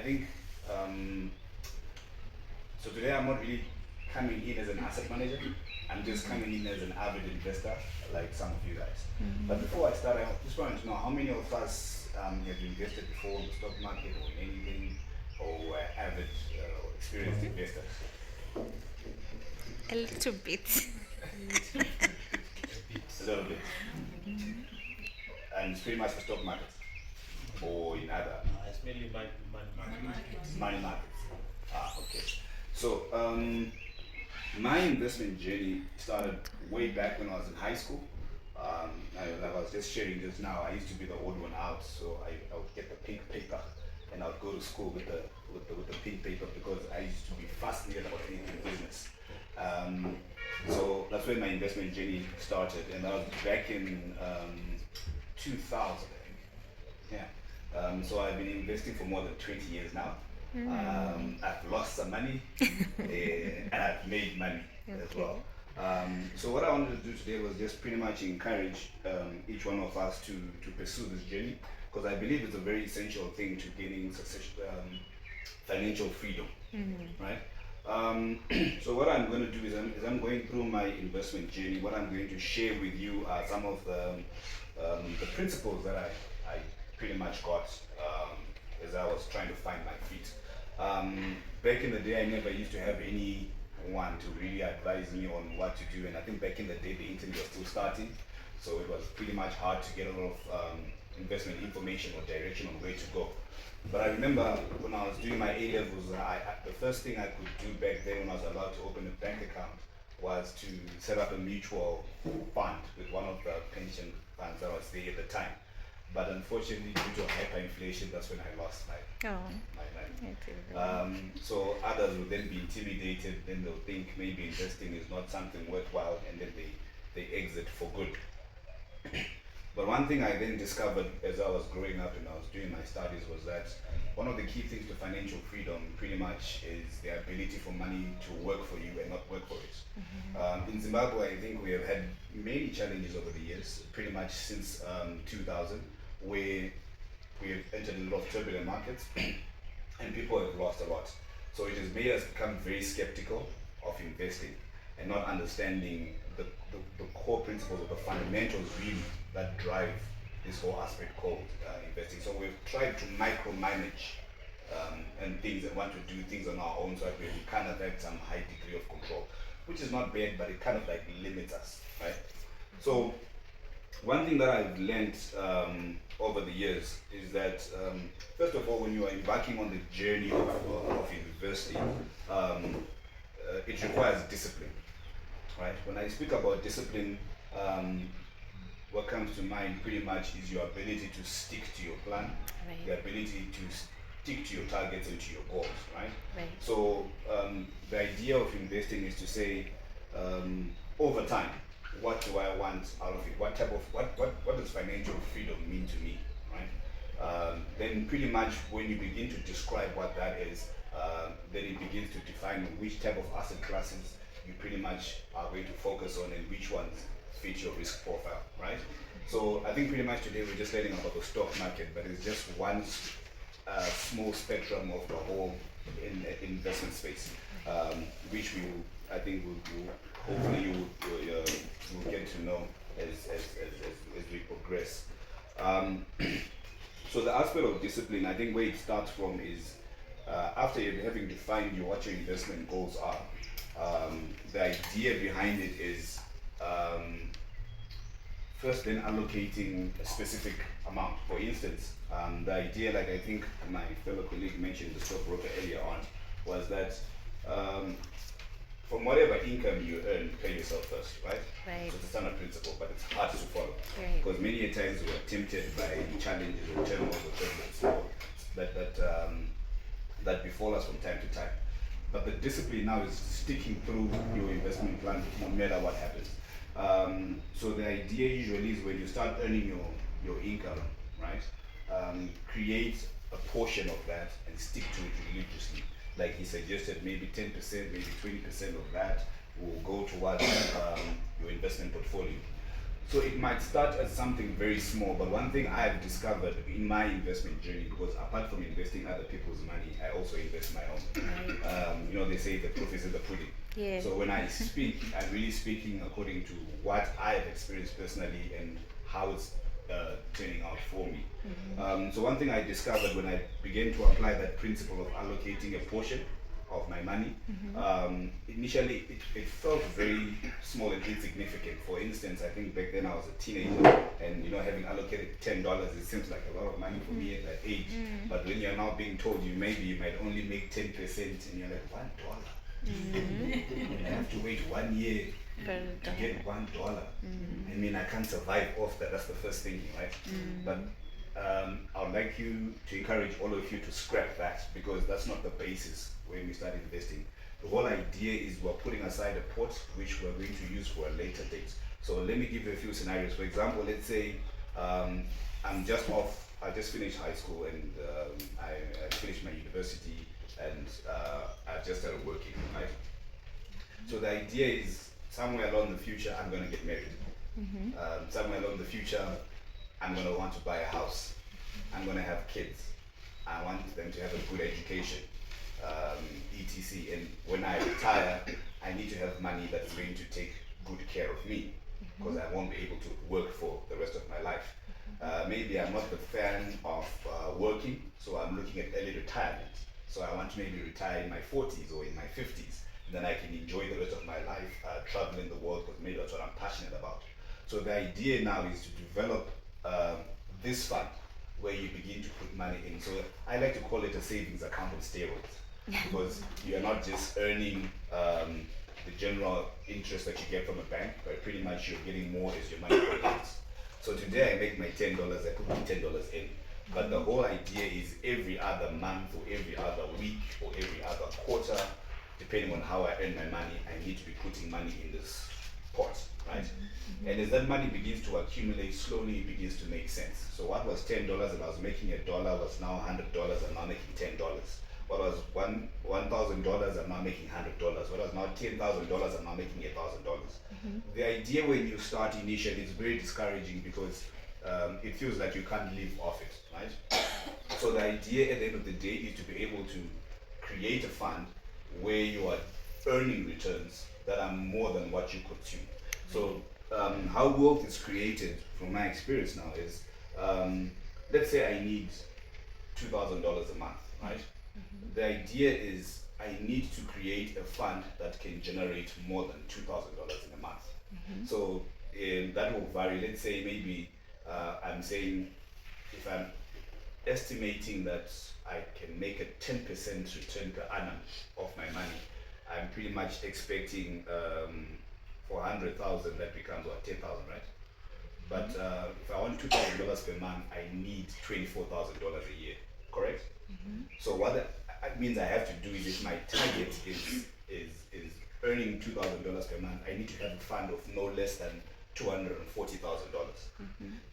think so. Today I'm not really coming in as an asset manager. I'm just coming in as an avid investor, like some of you guys. But before I start, I just wanted to know how many of us have invested before in the stock market or in anything, or were avid experienced investors. A little bit. A little bit, and it's pretty much the stock market or in other It's mainly money markets. Ah, okay. So my investment journey started way back when I was in high school. Like I was just sharing just now, I used to be the odd one out, so I would get the pink paper, and I would go to school with the pink paper because I used to be fascinated about anything business. So that's when my investment journey started, and that was back in 2000. Yeah. So I've been investing for more than 20 years now. I've lost some money and I've made money as well. So what I wanted to do today was just pretty much encourage each one of us to pursue this journey, because I believe it's a very essential thing to gaining financial freedom, right? So what I'm going to do is I'm going through my investment journey. What I'm going to share with you are some of the principles that I pretty much got as I was trying to find my feet. Back in the day, I never used to have anyone to really advise me on what to do, and I think back in the day, the internet was still starting, so it was pretty much hard to get a lot of investment information or direction on where to go. But I remember when I was doing my A levels, the first thing I could do back then when I was allowed to open a bank account was to set up a mutual fund with one of the pension funds that was there at the time. But unfortunately, due to hyperinflation, that's when I lost my money. So others would then be intimidated, then they'll think maybe investing is not something worthwhile, and then they exit for good. But one thing I then discovered as I was growing up and I was doing my studies was that one of the key things to financial freedom pretty much is the ability for money to work for you and not work for it. In Zimbabwe, I think we have had many challenges over the years, pretty much since 2000, where we have entered a lot of turbulent markets and people have lost a lot. So it has made us become very skeptical of investing and not understanding the core principles or the fundamentals really that drive this whole aspect called investing. So we've tried to micromanage and things and want to do things on our own, so that we kind of have some high degree of control, which is not bad, but it kind of like limits us, right? So one thing that I've learned over the years is that first of all, when you are embarking on the journey of investing, it requires discipline, right? When I speak about discipline, what comes to mind pretty much is your ability to stick to your plan, the ability to stick to your targets and to your goals, right? So the idea of investing is to say, over time, what do I want out of it? What does financial freedom mean to me, right? Then pretty much when you begin to describe what that is, then it begins to define which type of asset classes you pretty much are going to focus on and which ones fit your risk profile, right? So I think pretty much today we're just learning about the stock market, but it's just one small spectrum of the whole investment space, which I think hopefully you will get to know as we progress. So the aspect of discipline, I think where it starts from is after having defined what your investment goals are, the idea behind it is first then allocating a specific amount. For instance, the idea, like I think my fellow colleague mentioned, the stockbroker earlier on, was that from whatever income you earn, pay yourself first, right? So it's a standard principle, but it's hard to follow. Because many a times we are tempted by challenges or turmoils or turbulence that befall us from time to time. But the discipline now is sticking through your investment plan no matter what happens. So the idea usually is when you start earning your income, right? Create a portion of that and stick to it religiously. Like he suggested, maybe 10%, maybe 20% of that will go towards your investment portfolio. So it might start as something very small, but one thing I've discovered in my investment journey, because apart from investing other people's money, I also invest my own. They say the proof is in the pudding. Yeah. So when I speak, I'm really speaking according to what I've experienced personally and how it's turning out for me. So one thing I discovered when I began to apply that principle of allocating a portion of my money, initially it felt very small and insignificant. For instance, I think back then I was a teenager, and having allocated $10, it seems like a lot of money for me at that age. But when you're now being told you might only make 10%, and you're like, $1. You have to wait 1 year to get $1. I mean, I can't survive off that. That's the first thinking, right? But I would like you to encourage all of you to scrap that, because that's not the basis when we start investing. The whole idea is we're putting aside a pot which we're going to use for a later date. So let me give you a few scenarios. For example, let's say I'm just off. I just finished high school, and I finished my university, and I just started working, right? So the idea is somewhere along the future I'm going to get married. Somewhere along the future I'm going to want to buy a house. I'm going to have kids. I want them to have a good education, etc. And when I retire, I need to have money that's going to take good care of me, because I won't be able to work for the rest of my life. Maybe I'm not the fan of working, so I'm looking at early retirement. So I want to maybe retire in my 40s or in my 50s. Then I can enjoy the rest of my life traveling the world, because maybe that's what I'm passionate about. So the idea now is to develop this fund where you begin to put money in. So I like to call it a savings account on steroids, because you're not just earning the general interest that you get from a bank, but pretty much you're getting more as your money grows. So today I make my $10, I put my $10 in. But the whole idea is every other month or every other week or every other quarter, depending on how I earn my money, I need to be putting money in this pot, right? And as that money begins to accumulate, slowly it begins to make sense. So what was $10 and I was making $1 was now $100, I'm now making $10. What was $1,000, I'm now making $100. What was now $10,000, I'm now making $1,000. The idea when you start initially is very discouraging, because it feels like you can't live off it, right? So the idea at the end of the day is to be able to create a fund where you are earning returns that are more than what you consume. So how wealth is created, from my experience now, is let's say I need $2,000 a month, right? The idea is I need to create a fund that can generate more than $2,000 in a month. So that will vary. Let's say maybe I'm saying if I'm estimating that I can make a 10% return per annum of my money, I'm pretty much expecting for 100,000 that becomes what, 10,000, right? But if I want $2,000 per month, I need $24,000 a year, correct? So what that means I have to do is, if my target is earning $2,000 per month, I need to have a fund of no less than $240,000.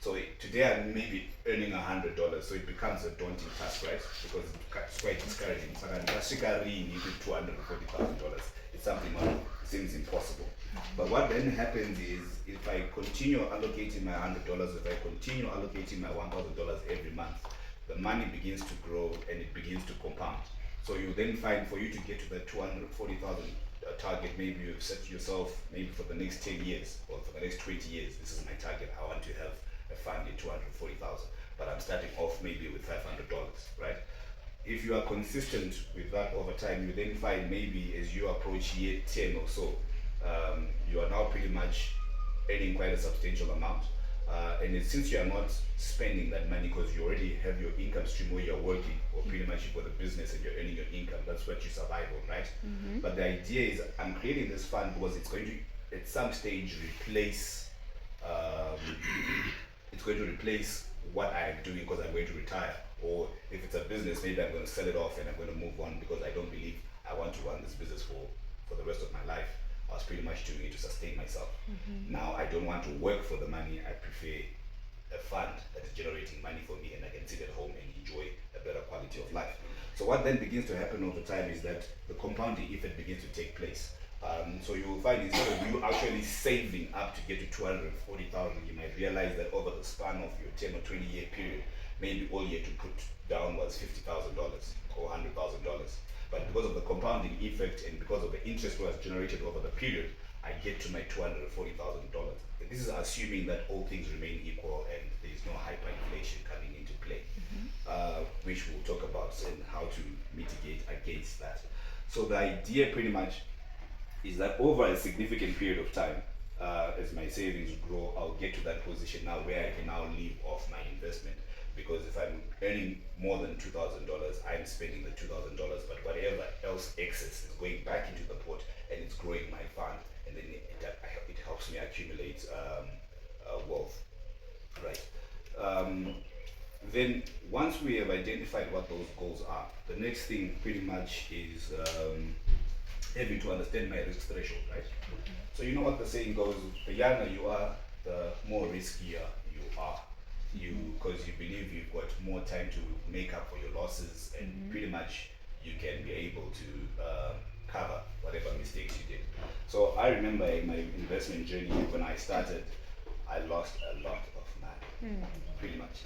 So today I'm maybe earning $100, so it becomes a daunting task, right? Because it's quite discouraging. So I'm basically needed $240,000. It's something that seems impossible. But what then happens is, if I continue allocating my $100, if I continue allocating my $1,000 every month, the money begins to grow and it begins to compound. So you then find, for you to get to that 240,000 target, maybe you've set yourself, maybe for the next 10 years or for the next 20 years, this is my target. I want to have a fund in 240,000, but I'm starting off maybe with $500, right? If you are consistent with that over time, you then find maybe as you approach year 10 or so, you are now pretty much earning quite a substantial amount. And since you are not spending that money, because you already have your income stream where you're working, or pretty much you've got a business and you're earning your income, that's what you survive on, right? But the idea is, I'm creating this fund because it's going to, at some stage, replace what I am doing, because I'm going to retire. Or if it's a business, maybe I'm going to sell it off and I'm going to move on, because I don't believe I want to run this business for the rest of my life. I was pretty much doing it to sustain myself. Now I don't want to work for the money. I prefer a fund that is generating money for me, and I can sit at home and enjoy a better quality of life. So what then begins to happen over time is that the compounding effect begins to take place. So you will find instead of you actually saving up to get to 240,000, you might realize that over the span of your 10 or 20-year period, maybe all you had to put down was $50,000 or $100,000. But because of the compounding effect and because of the interest was generated over the period, I get to my $240,000. This is assuming that all things remain equal and there is no hyperinflation coming into play, which we'll talk about and how to mitigate against that. So the idea pretty much is that over a significant period of time, as my savings grow, I'll get to that position now where I can now live off my investment. Because if I'm earning more than $2,000, I'm spending the $2,000, but whatever else excess is going back into the pot and it's growing my fund, and then it helps me accumulate wealth, right? Then once we have identified what those goals are, the next thing pretty much is having to understand my risk threshold, right? So you know what the saying goes: the younger you are, the more riskier you are. Because you believe you've got more time to make up for your losses, and pretty much you can be able to cover whatever mistakes you did. So I remember in my investment journey when I started, I lost a lot of money, pretty much.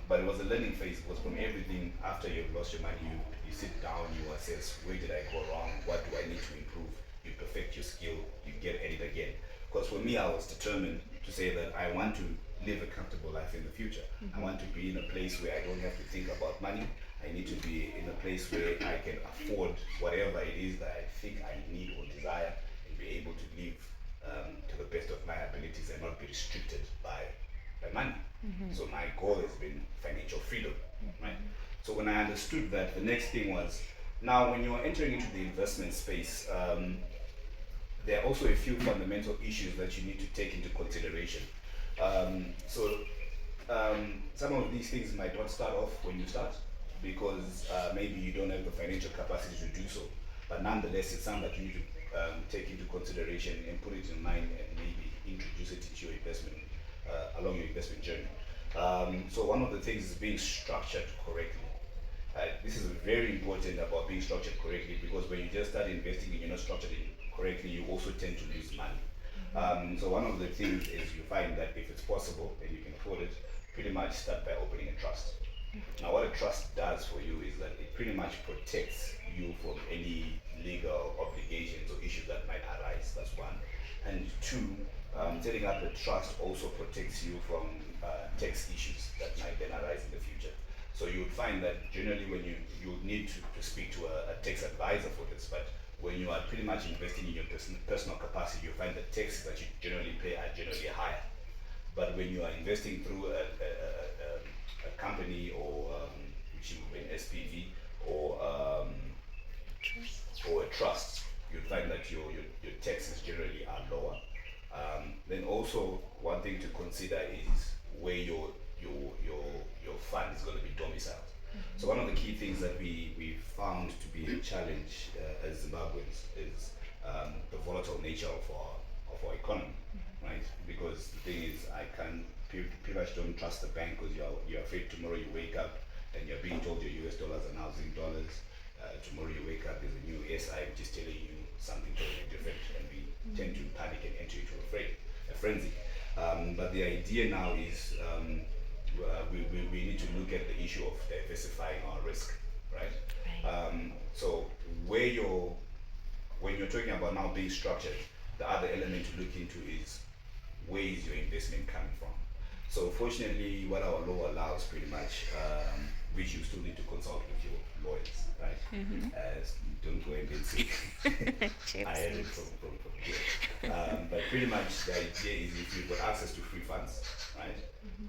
But it was a learning phase because from everything after you've lost your money, you sit down, you assess where did I go wrong, what do I need to improve, you perfect your skill, you get at it again. Because for me, I was determined to say that I want to live a comfortable life in the future. I want to be in a place where I don't have to think about money. I need to be in a place where I can afford whatever it is that I think I need or desire and be able to live to the best of my abilities and not be restricted by money. So my goal has been financial freedom, right? So when I understood that, the next thing was, now when you're entering into the investment space, there are also a few fundamental issues that you need to take into consideration. Some of these things might not start off when you start because maybe you don't have the financial capacity to do so. But nonetheless, it's something that you need to take into consideration and put it in mind and maybe introduce it into your investment along your investment journey. So one of the things is being structured correctly. This is very important about being structured correctly because when you just start investing and you're not structured correctly, you also tend to lose money. So one of the things is you find that if it's possible and you can afford it, pretty much start by opening a trust. Now what a trust does for you is that it pretty much protects you from any legal obligations or issues that might arise, that's one. And two, setting up a trust also protects you from tax issues that might then arise in the future. So you would find that generally when you would need to speak to a tax advisor for this, but when you are pretty much investing in your personal capacity, you find the taxes that you generally pay are generally higher. But when you are investing through a company or which would be an SPV or a trust, you'd find that your taxes generally are lower. Then also one thing to consider is where your fund is going to be domiciled. So one of the key things that we found to be a challenge as Zimbabweans is the volatile nature of our economy, right? Because the thing is, people don't trust the bank because you're afraid tomorrow you wake up and you're being told your US dollars are now Zim dollars. Tomorrow you wake up, there's a new SI which is telling you something totally different, and we tend to panic and enter into a frenzy. But the idea now is we need to look at the issue of diversifying our risk, right? So when you're talking about now being structured, the other element to look into is where is your investment coming from? So fortunately, what our law allows pretty much, which you still need to consult with your lawyers, right? Don't go and get sick. I heard it from here. But pretty much the idea is if you've got access to free funds, right?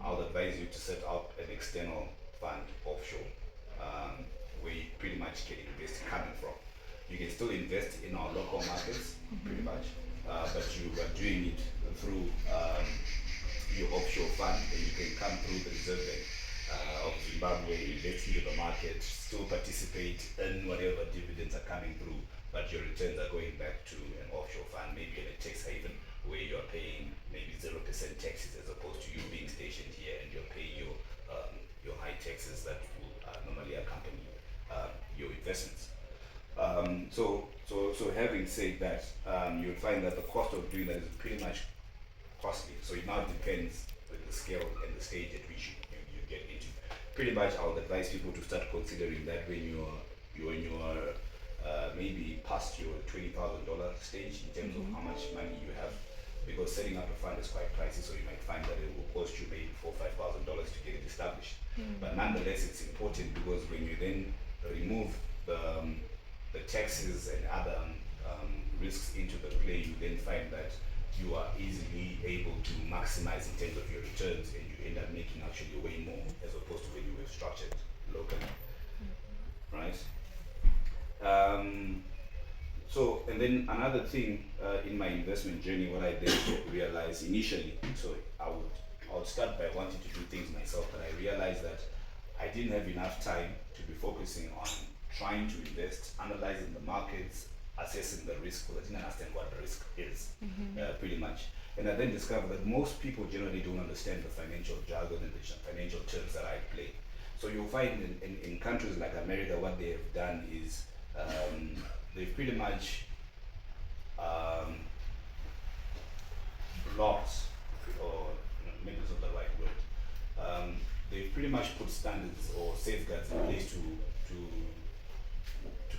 I'll advise you to set up an external fund offshore where you pretty much can invest coming from. You can still invest in our local markets, pretty much, but you are doing it through your offshore fund, and you can come through the Reserve Bank of Zimbabwe, invest into the market, still participate in whatever dividends are coming through, but your returns are going back to an offshore fund, maybe in a tax haven where you're paying maybe 0% taxes as opposed to you being stationed here and you're paying your high taxes that will normally accompany your investments. So So having said that, you'll find that the cost of doing that is pretty much costly. So it now depends with the scale and the stage at which you get into. Pretty much, I would advise people to start considering that when you're maybe past your $20,000 stage in terms of how much money you have, because setting up a fund is quite pricey. So you might find that it will cost you maybe $4,000 or $5,000 to get it established. But nonetheless, it's important because when you then remove the taxes and other risks into the play, you then find that you are easily able to maximize in terms of your returns, and you end up making actually way more as opposed to when you were structured locally, right? So, and then another thing in my investment journey, what I then realized initially, so I would start by wanting to do things myself, but I realized that I didn't have enough time to be focusing on trying to invest, analyzing the markets, assessing the risk, because I didn't understand what the risk is, pretty much. And I then discovered that most people generally don't understand the financial jargon and the financial terms that I play. So you'll find in countries like America, what they have done is they've pretty much blocked, or maybe it's not the right word, they've pretty much put standards or safeguards in place to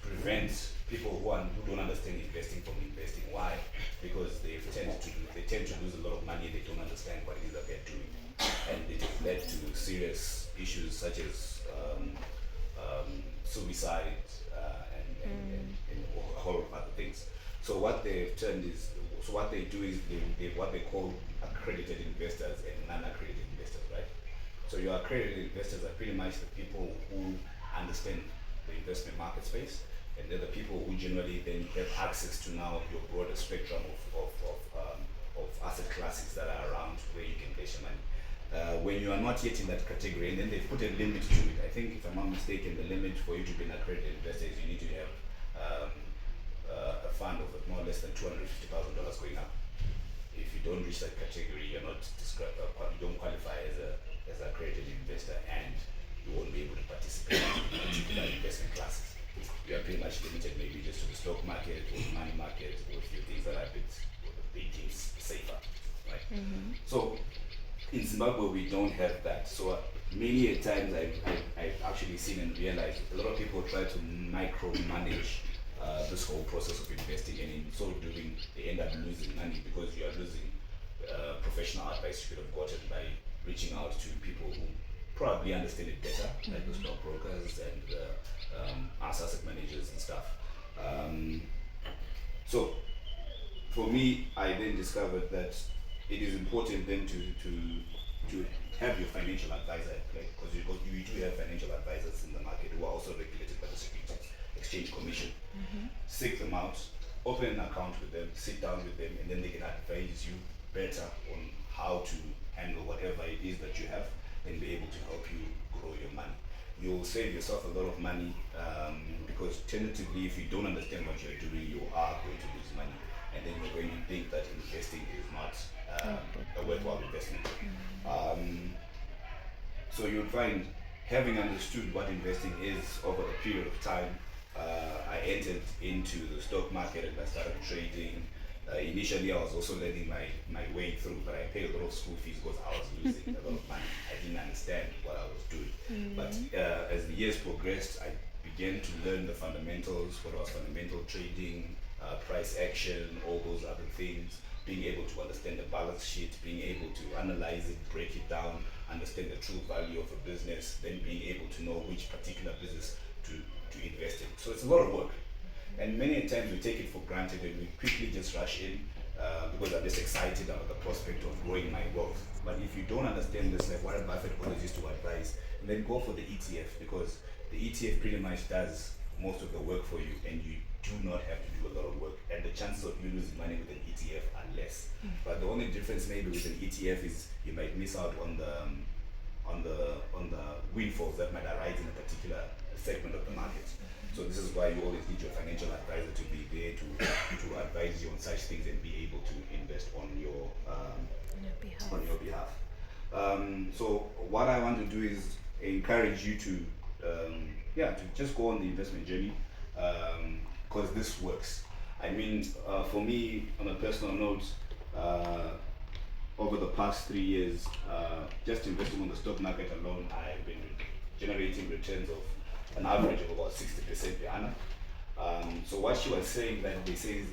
prevent people who don't understand investing from investing. Why? Because they tend to lose a lot of money and they don't understand what it is that they're doing, and it has led to serious issues such as suicide and a whole of other things. So what they've turned is, so what they do is they what they call accredited investors and non-accredited investors, right? So your accredited investors are pretty much the people who understand the investment market space, and they're the people who generally then have access to now your broader spectrum of asset classes that are around where you can place your money. When you are not yet in that category, and then they've put a limit to it. I think, if I'm not mistaken, the limit for you to be an accredited investor is you need to have a fund of more or less than $250,000 going up. If you don't reach that category, you're not you don't qualify as an accredited investor, and you won't be able to participate in particular investment classes. You are pretty much limited maybe just to the stock market or the money market or a few things that are a bit safer, right? So in Zimbabwe we don't have that. So many a times I've actually seen and realized a lot of people try to micromanage this whole process of investing, and in so doing they end up losing money because you are losing professional advice you could have gotten by reaching out to people who probably understand it better, like the stockbrokers and us asset managers and stuff. So for me, I then discovered that it is important then to have your financial advisor at play, because you do have financial advisors in the market who are also regulated by the Securities Exchange Commission. Seek them out, open an account with them, sit down with them, and then they can advise you better on how to handle whatever it is that you have and be able to help you grow your money. You'll save yourself a lot of money because tentatively, if you don't understand what you're doing, you are going to lose money, and then you're going to think that investing is not a worthwhile investment. So you'll find, having understood what investing is over a period of time, I entered into the stock market and I started trading. Initially, I was also learning my way through, but I paid a lot of school fees because I was losing a lot of money. I didn't understand what I was doing. But as the years progressed, I began to learn the fundamentals, what was fundamental trading, price action, all those other things, being able to understand the balance sheet, being able to analyze it, break it down, understand the true value of a business, then being able to know which particular business to invest in. So it's a lot of work. And many times we take it for granted and we quickly just rush in because I'm just excited about the prospect of growing my wealth. But if you don't understand this, like Warren Buffett always used to advise, then go for the ETF, because the ETF pretty much does most of the work for you and you do not have to do a lot of work. And the chances of you losing money with an ETF are less. But the only difference maybe with an ETF is you might miss out on the windfalls that might arise in a particular segment of the market. So this is why you always need your financial advisor to be there to advise you on such things and be able to invest on your behalf. So what I want to do is encourage you to just go on the investment journey. because this works. I mean, for me, on a personal note, uh, over the past 3 years, just investing on the stock market alone, I've been generating returns of an average of about 60% per annum. So what she was saying that they say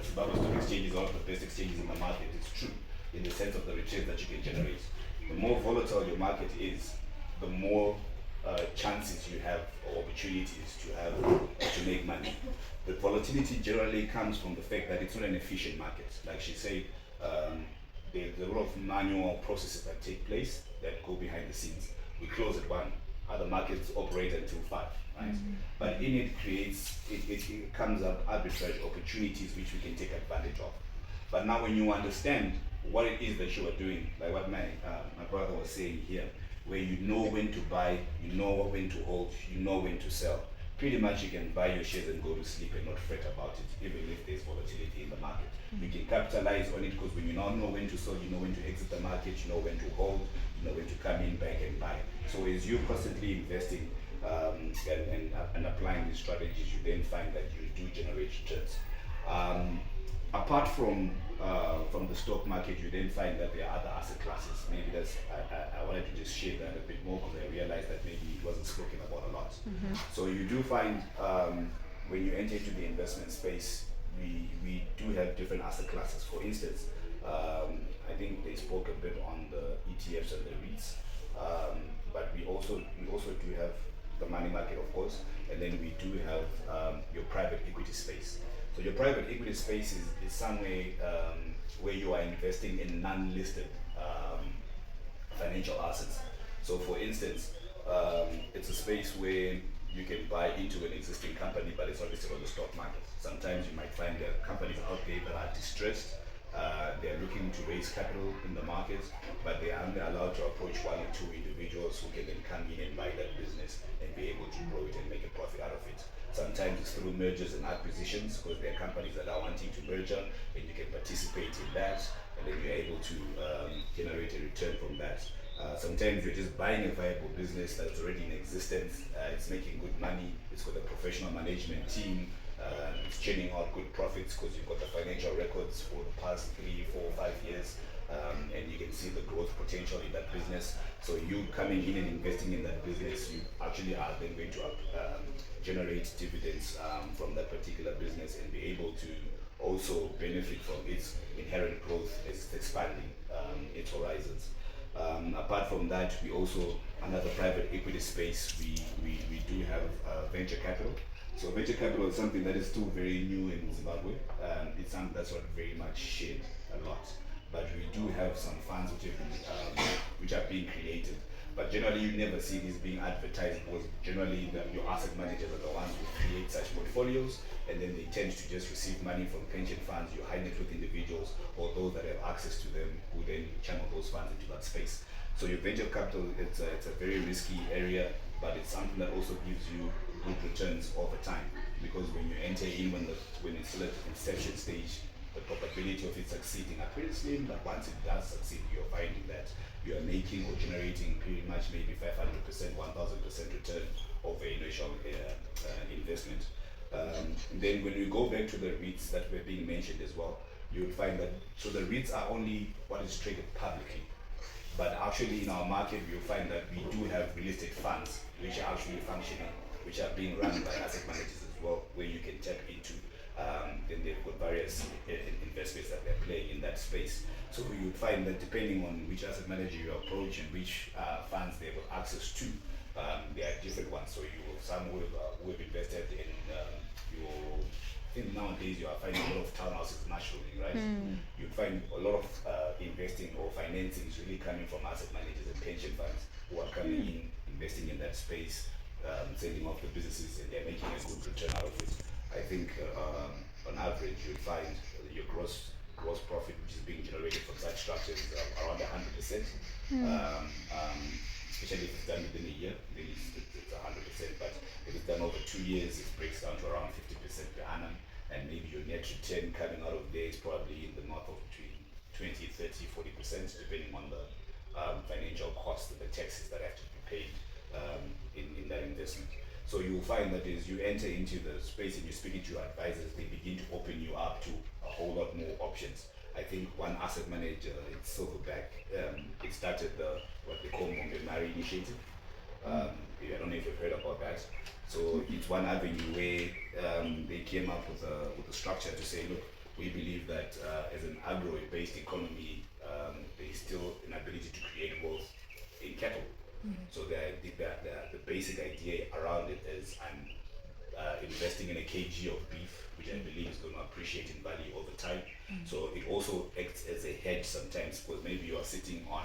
Zimbabwe Stock Exchange is one of the best exchanges in the market, it's true in the sense of the returns that you can generate. The more volatile your market is, the more chances you have or opportunities to have to make money. The volatility generally comes from the fact that it's not an efficient market. Like she said, um, there's a lot of manual processes that take place that go behind the scenes. We close at 1, other markets operate until 5, right? But in it creates, it comes up arbitrage opportunities which we can take advantage of. But now when you understand what it is that you are doing, like what my brother was saying here, where you know when to buy, you know when to hold, you know when to sell. Pretty much you can buy your shares and go to sleep and not fret about it, even if there's volatility in the market. You can capitalize on it because when you now know when to sell, you know when to exit the market, you know when to hold, you know when to come in back and buy. So as you constantly investing and applying these strategies, you then find that you do generate returns. Apart from the stock market, you then find that there are other asset classes. Maybe I wanted to just share that a bit more because I realized that maybe it wasn't spoken about a lot. So you do find when you enter into the investment space, we do have different asset classes. For instance, I think they spoke a bit on the ETFs and the REITs, but we also do have the money market, of course, and then we do have your private equity space. So your private equity space is somewhere where you are investing in non-listed financial assets. So for instance, it's a space where you can buy into an existing company, but it's not listed on the stock market. Sometimes you might find there are companies out there that are distressed. They're looking to raise capital in the market, but they are only allowed to approach 1 or 2 individuals who can then come in and buy that business and be able to grow it and make a profit out of it. Sometimes it's through mergers and acquisitions because there are companies that are wanting to merger and you can participate in that and then you're able to generate a return from that. Sometimes you're just buying a viable business that's already in existence, it's making good money, it's got a professional management team, it's churning out good profits because you've got the financial records for the past 3, 4, 5 years, and you can see the growth potential in that business. So you coming in and investing in that business, you actually are then going to generate dividends from that particular business and be able to also benefit from its inherent growth as it's expanding its horizons. Apart from that, we also, under the private equity space, we do have venture capital. So venture capital is something that is still very new in Zimbabwe. It's something that's not very much shared a lot. But we do have some funds which are being created. But generally, you never see these being advertised because generally your asset managers are the ones who create such portfolios, and then they tend to just receive money from pension funds, your high net worth individuals, or those that have access to them who then channel those funds into that space. So your venture capital, it's a very risky area, but it's something that also gives you good returns over time because when you enter in, when it's still at the inception stage, the probability of it succeeding are pretty slim, but once it does succeed, you're finding that you are making or generating pretty much maybe 500%, 1000% return over initial investment. Then when we go back to the REITs that were being mentioned as well, you would find that, so the REITs are only what is traded publicly. But actually in our market, you'll find that we do have real estate funds which are actually functioning, which are being run by asset managers as well, where you can tap into. Then they've got various investments that they're playing in that space. So you would find that depending on which asset manager you approach and which funds they have access to, there are different ones. So you will, some who have invested in your, I think nowadays you are finding a lot of townhouses naturally, right? You find a lot of investing or financing is really coming from asset managers and pension funds who are coming in, investing in that space, selling off the businesses, and they're making a good return out of it. I think on average you'd find your gross profit which is being generated from such structures is around 100%. Especially if it's done within a year, then it's 100%. But if it's done over 2 years, it breaks down to around 50% per annum, and maybe your net return coming out of there is probably in the north of between 20, 30, 40%, depending on the financial costs and the taxes that have to be paid in that investment. So you'll find that as you enter into the space and you're speaking to your advisors, they begin to open you up to a whole lot more options. I think one asset manager in Silverback, it started the what they call Mari Initiative. I don't know if you've heard about that. So it's one avenue where they came up with a structure to say, look, we believe that as an agro-based economy, there is still an ability to create wealth in cattle. So the basic idea around it is I'm investing in a kg of beef, which I believe is going to appreciate in value over time. So it also acts as a hedge sometimes, because maybe you are sitting on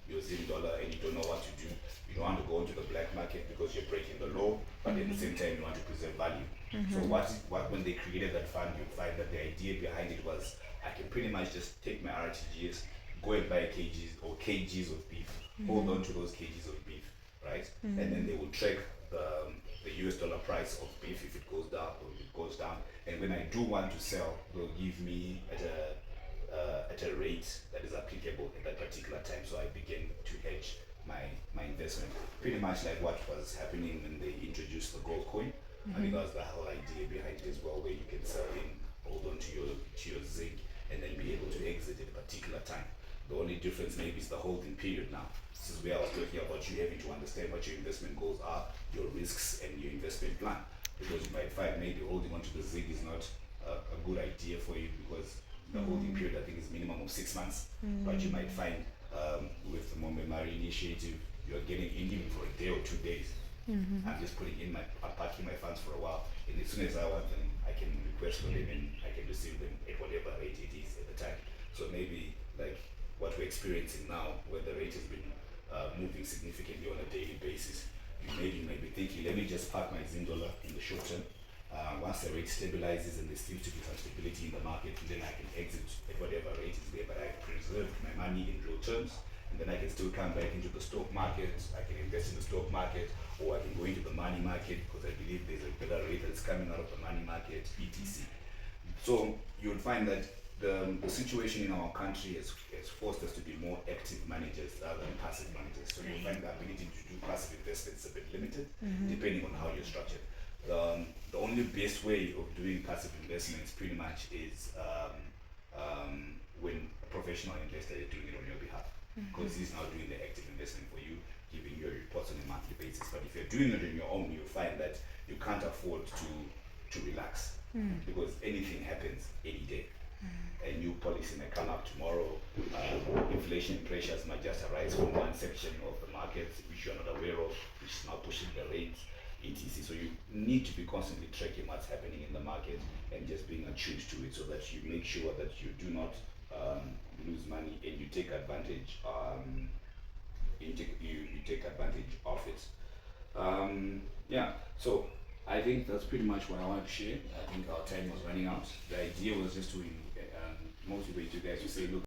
your Zim dollar and you don't know what to do. You don't want to go into the black market because you're breaking the law, but at the same time you want to preserve value. So what when they created that fund, you find that the idea behind it was I can pretty much just take my RTGs, go and buy kgs of beef, hold on to those kgs of beef, right? And then they will track the US dollar price of beef if it goes down or if it goes down. And when I do want to sell, they'll give me at a rate that is applicable at that particular time. So I begin to hedge my investment. Pretty much like what was happening when they introduced the gold coin. I think that was the whole idea behind it as well, where you can sell in, hold on to your zinc, and then be able to exit at a particular time. The only difference maybe is the holding period now. This is where I was talking about you having to understand what your investment goals are, your risks, and your investment plan. Because you might find maybe holding onto the zig is not a good idea for you, because the holding period I think is minimum of 6 months. But you might find with the Mari initiative, you're getting in even for a day or 2 days. I'm just I'm parking my funds for a while, and as soon as I want them, I can request for them and I can receive them at whatever rate it is at the time. So maybe like what we're experiencing now, where the rate has been moving significantly on a daily basis, you might be thinking, let me just park my Zim dollar in the short term. Once the rate stabilizes and there seems to be some stability in the market, then I can exit at whatever rate is there, but I preserve my money in real terms, and then I can still come back into the stock market. I can invest in the stock market, or I can go into the money market because I believe there's a better rate that's coming out of the money market, etc. So you'll find that the situation in our country has forced us to be more active managers rather than passive managers. So you'll find the ability to do passive investments a bit limited, depending on how you're structured. The only best way of doing passive investments pretty much is when a professional investor is doing it on your behalf, because he's now doing the active investment for you, giving you reports on a monthly basis. But if you're doing it on your own, you'll find that you can't afford to relax, because anything happens any day. A new policy may come up tomorrow. Inflation pressures might just arise from one section of the market which you're not aware of, which is now pushing the rates, etc. So you need to be constantly tracking what's happening in the market and just being attuned to it, so that you make sure that you do not lose money, and you take advantage. You take advantage of it. Yeah. So I think that's pretty much what I wanted to share. I think our time was running out. The idea was just to motivate you guys to say, look,